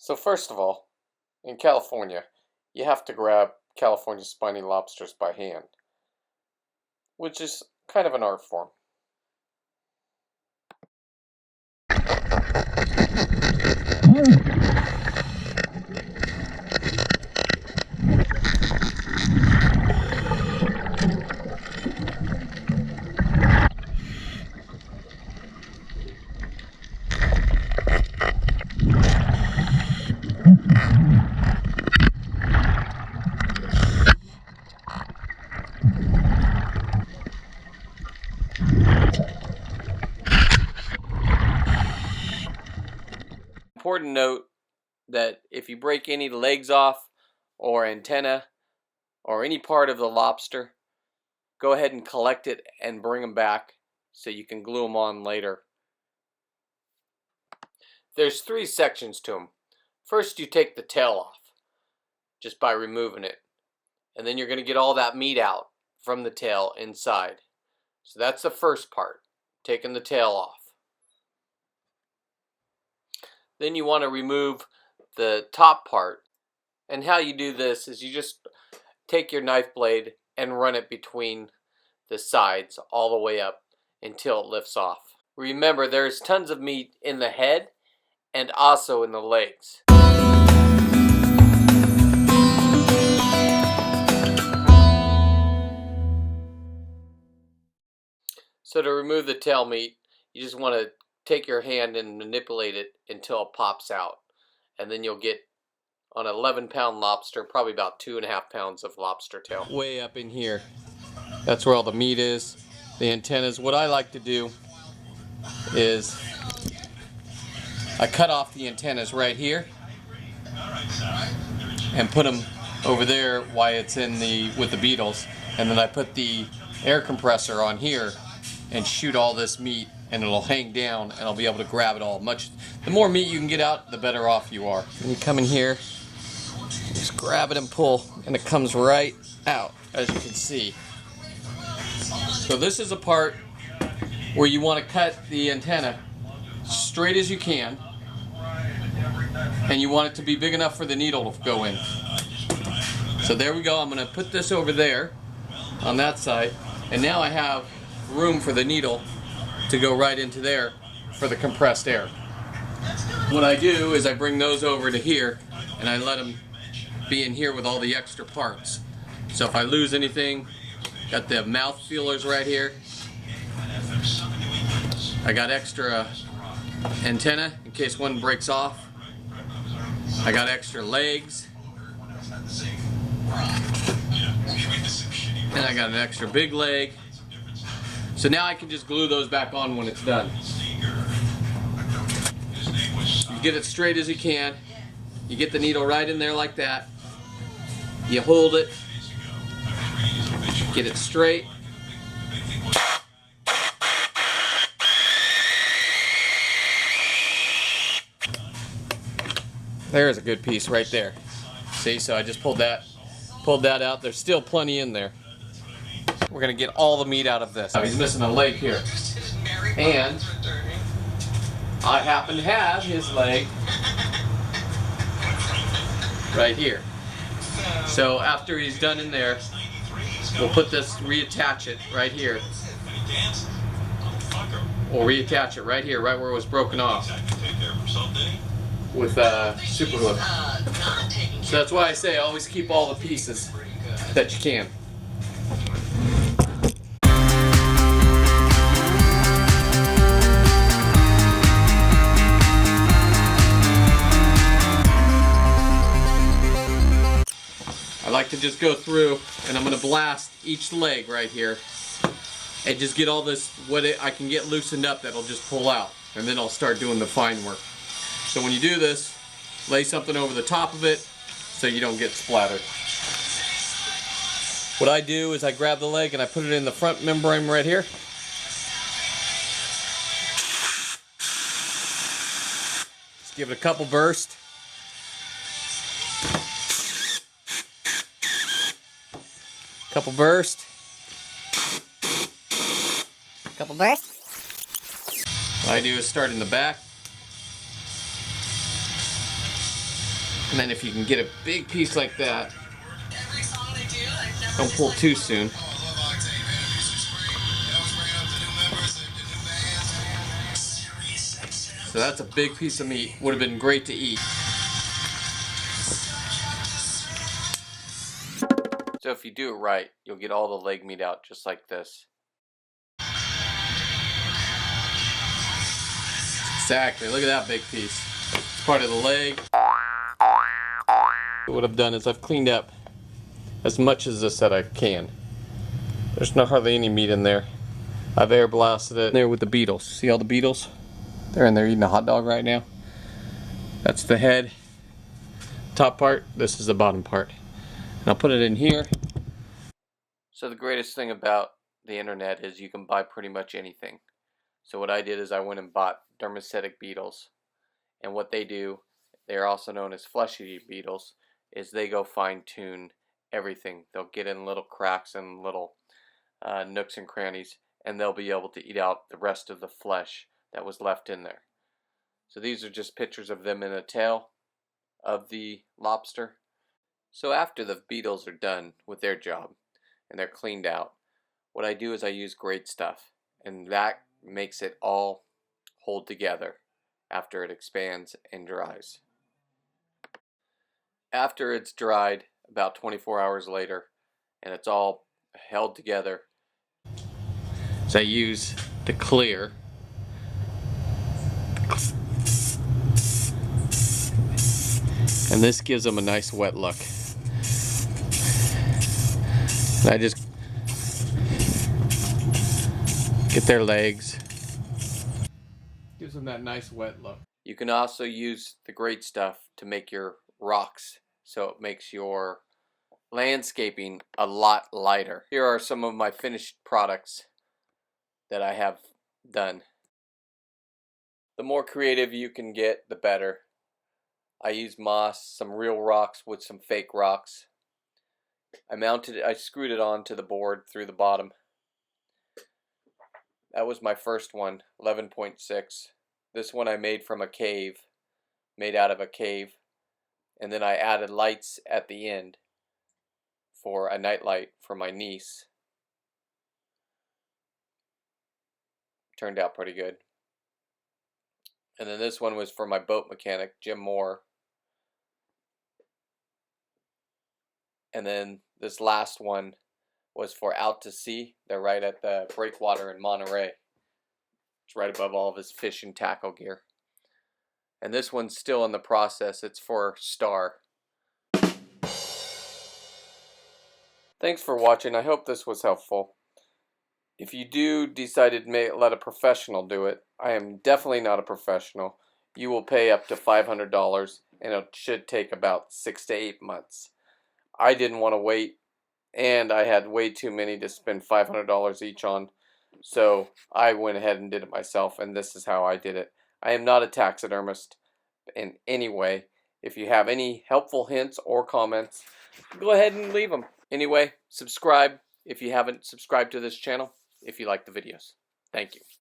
So first of all, in California, you have to grab California spiny lobsters by hand, which is kind of an art form. Important note that if you break any legs off or antenna or any part of the lobster, go ahead and collect it and bring them back so you can glue them on later. There's 3 sections to them. First, you take the tail off just by removing it, and then you're going to get all that meat out from the tail inside. So that's the first part, taking the tail off. Then you want to remove the top part, and how you do this is you just take your knife blade and run it between the sides all the way up until it lifts off. Remember, there's tons of meat in the head and also in the legs. So to remove the tail meat, you just want to take your hand and manipulate it until it pops out. And then you'll get, on an 11-pound lobster, probably about 2.5 pounds of lobster tail. Way up in here. That's where all the meat is, the antennas. What I like to do is I cut off the antennas right here and put them over there while it's in with the beetles, and then I put the air compressor on here and shoot all this meat, and it'll hang down and I'll be able to grab it all. The more meat you can get out, the better off you are. And you come in here, just grab it and pull, and it comes right out, as you can see. So this is a part where you want to cut the antenna straight as you can, and you want it to be big enough for the needle to go in. So there we go. I'm going to put this over there on that side, and now I have room for the needle to go right into there for the compressed air. What I do is I bring those over to here, and I let them be in here with all the extra parts. So if I lose anything, got the mouth feelers right here. I got extra antenna in case one breaks off. I got extra legs. And I got an extra big leg. So now I can just glue those back on when it's done. You get it straight as you can. You get the needle right in there like that. You hold it. Get it straight. There's a good piece right there. See, so I just pulled that out. There's still plenty in there. We're gonna get all the meat out of this. He's missing a leg here. And I happen to have his leg right here. So after he's done in there, we'll put this, reattach it right here. We'll reattach it right here, right where it was broken off, with super glue. So that's why I say always keep all the pieces that you can. I like to just go through, and I'm going to blast each leg right here and just get all this, I can get loosened up that'll just pull out, and then I'll start doing the fine work. So when you do this, lay something over the top of it so you don't get splattered. What I do is I grab the leg and I put it in the front membrane right here. Just give it a couple bursts. Couple bursts. Couple bursts. What I do is start in the back. And then if you can get a big piece like that, don't pull too soon. So that's a big piece of meat. Would have been great to eat. So if you do it right, you'll get all the leg meat out just like this. Exactly, look at that big piece. It's part of the leg. What I've done is I've cleaned up as much as this that I can. There's not hardly any meat in there. I've air blasted it in there with the beetles. See all the beetles? They're in there eating a hot dog right now. That's the head, top part. This is the bottom part. And I'll put it in here. So the greatest thing about the internet is you can buy pretty much anything. So what I did is I went and bought dermacetic beetles. And what they do, they're also known as flesh-eating beetles, is they go fine-tune everything. They'll get in little cracks and little nooks and crannies, and they'll be able to eat out the rest of the flesh that was left in there. So these are just pictures of them in the tail of the lobster. So after the beetles are done with their job and they're cleaned out, what I do is I use great stuff, and that makes it all hold together after it expands and dries. After it's dried, about 24 hours later, and it's all held together, so I use the clear. And this gives them a nice wet look. And I just get their legs. Gives them that nice wet look. You can also use the great stuff to make your rocks, so it makes your landscaping a lot lighter. Here are some of my finished products that I have done. The more creative you can get, the better. I used moss, some real rocks with some fake rocks. I screwed it onto the board through the bottom. That was my first one, 11.6. This one I made from a cave, made out of a cave. And then I added lights at the end for a night light for my niece. Turned out pretty good. And then this one was for my boat mechanic, Jim Moore. And then this last one was for Out to Sea. They're right at the breakwater in Monterey. It's right above all of his fish and tackle gear. And this one's still in the process. It's for Star. Thanks for watching. I hope this was helpful. If you do decide to let a professional do it, I am definitely not a professional. You will pay up to $500, and it should take about 6 to 8 months. I didn't want to wait, and I had way too many to spend $500 each on, so I went ahead and did it myself, and this is how I did it. I am not a taxidermist in any way. If you have any helpful hints or comments, go ahead and leave them. Anyway, subscribe if you haven't subscribed to this channel if you like the videos. Thank you.